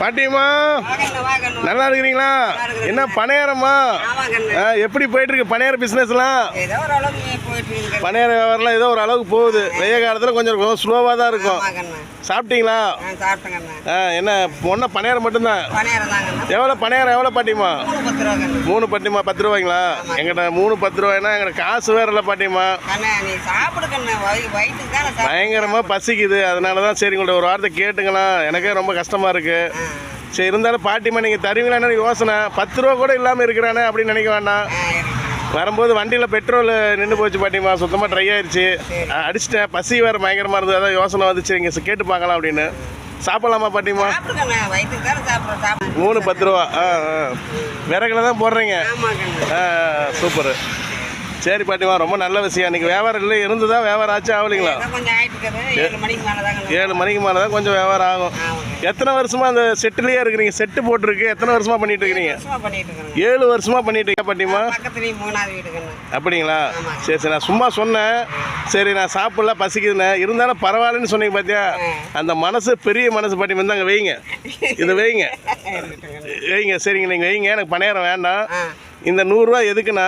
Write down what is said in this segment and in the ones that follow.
பாட்டியம்மா நல்லா இருக்கிறீங்களா? என்ன பணியாரம்மா எப்படி போயிட்டு இருக்கு பணியார பிஸ்னஸ்லாம்? பணியார வியாபாரம்லாம் ஏதோ ஒரு அளவுக்கு போகுது. வெய்ய காலத்தில் கொஞ்சம் ஸ்லோவாக தான் இருக்கும். சாப்பிட்டீங்களா? என்ன ஒன்றா பணியாரம் மட்டும்தான்? எவ்வளோ பணியாரம் எவ்வளோ பாட்டியம்மா? 3 பாட்டியம்மா 10 ரூபாய்ங்களா? எங்கிட்ட 3 10 ரூபாய்னா எங்கிட்ட காசு வேற இல்லை பாட்டியம்மா. பயங்கரமாக பசிக்குது, அதனால தான் சரி உங்கள்ட்ட ஒரு வார்த்தை கேட்டுக்கலாம். எனக்கே ரொம்ப கஷ்டமாக இருக்குது. சரி இருந்தாலும் பாட்டிம்மா நீங்கள் தருவீங்களான்னு யோசனை. 10 ரூபா கூட இல்லாமல் இருக்கிறானே அப்படின்னு நினைக்க வேண்டாம். வரும்போது வண்டியில் பெட்ரோல் நின்று போச்சு பாட்டிம்மா, சுத்தமாக ட்ரை ஆயிடுச்சு. அடிச்சிட்டேன், பசி வேறு பயங்கரமாக இருந்தது. அதான் யோசனை வந்துச்சு, இங்கே கேட்டு பார்க்கலாம் அப்படின்னு. சாப்பிடலாமா பாட்டிம்மா? 3 10 ரூபா. விறகுல தான் போடுறீங்க? சூப்பர். சரி பாட்டிம்மா, ரொம்ப நல்ல விஷயம். இன்றைக்கி வியாபாரம் இல்லை இருந்துதா? வியாபாரம் ஆச்சு ஆகலைங்களா? 7 மணிக்கு மேலே தான் கொஞ்சம் வியாபாரம் ஆகும். எத்தனை வருஷமாக அந்த செட்டுலேயே இருக்கிறீங்க? செட்டு போட்டிருக்கு, எத்தனை வருஷமாக பண்ணிட்டு இருக்கிறீங்க? 7 வருஷமாக பண்ணிட்டு இருக்கீங்க பாட்டிம்மா. அப்படிங்களா? சரி சரி, நான் சும்மா சொன்னேன். சரி நான் சாப்பிடல, பசிக்குதுண்ணே. இருந்தாலும் பரவாயில்லன்னு சொன்னீங்க பார்த்தியா? அந்த மனசு பெரிய மனசு பாட்டிம்மா. இருந்தாங்க வைங்க, இதை வைங்க வைங்க. சரிங்க, நீங்கள் வைங்க, எனக்கு பணியாரம் வேண்டாம். இந்த 100 ரூபா எதுக்குன்னா,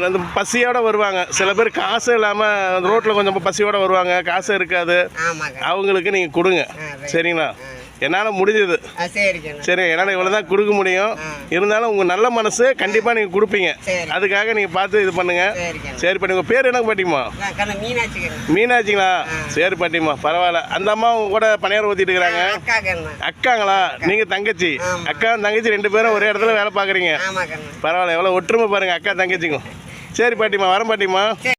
அந்த பசியோடு வருவாங்க சில பேர், காசு இல்லாமல் ரோட்டில் கொஞ்சம் பசியோடு வருவாங்க, காசு இருக்காது. அவங்களுக்கு நீங்கள் கொடுங்க, சரிங்களா? என்னால் முடிஞ்சது. சரி, என்னால் இவ்வளோ தான் கொடுக்க முடியும். இருந்தாலும் உங்கள் நல்ல மனசு கண்டிப்பாக நீங்கள் கொடுப்பீங்க. அதுக்காக நீங்கள் பார்த்து இது பண்ணுங்கள். சரி பாட்டி, உங்கள் பேர் என்ன பாட்டிம்மா? மீனாட்சிங்களா? சரி பாட்டிம்மா, பரவாயில்ல. அந்த அம்மா உங்க கூட பணியாரம் ஊற்றிட்டு இருக்கிறாங்க. அக்காங்களா? நீங்கள் தங்கச்சி? அக்கா தங்கச்சி 2 பேரும் ஒரே இடத்துல வேலை பார்க்குறீங்க. பரவாயில்ல, எவ்வளோ ஒற்றுமை பாருங்கள் அக்கா தங்கச்சிக்கும். சரி பாட்டிம்மா, வரேன் பாட்டிம்மா.